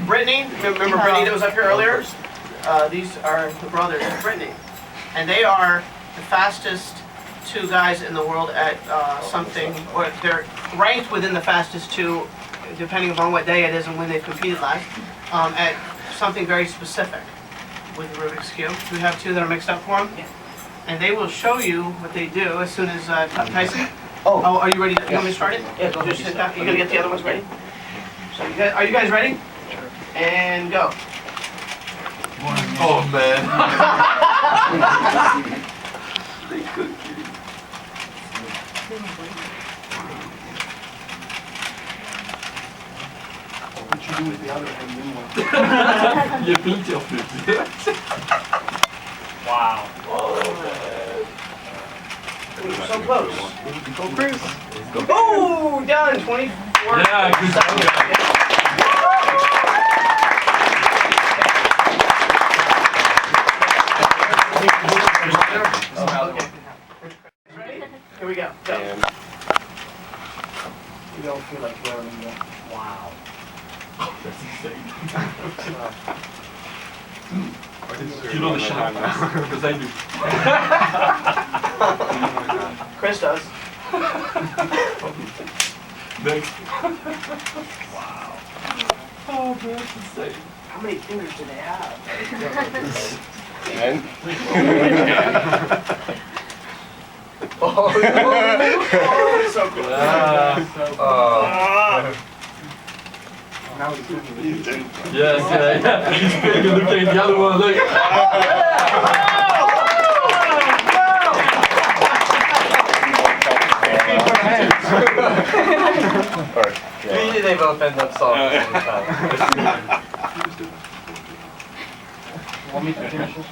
Brittany, remember Brittany that was up here earlier? These are the brothers of Brittany. And they are the fastest two guys in the world at something, or they're ranked within the fastest two, depending upon what day it is and when they've competed last, at something very specific with the Rubik's Cube. We have two that are mixed up for them. Yeah. And they will show you what they do as soon as Tyson. Oh, are you ready? You want me to start it? Yeah, go ahead. Just sit down. You're gonna get the other ones ready. So you guys, are you guys ready? Sure. And go. Oh man. What you do with the other hand, new one? Je blinkt heel goed. Wow. Oh, so close. Go, Chris. Oh, done. 24. Yeah, good job. Ready? Here we go. Go. You don't feel like learning that. Wow. That's insane. You know the shot because I do. Chris does. Next. Wow. Oh man, that's insane. How many fingers do they have? 10. Oh, so cool. Now he's doing it. Yes, yeah. He's big and looking at the other one like. Usually they both end up solving at the same time. Want me to finish this?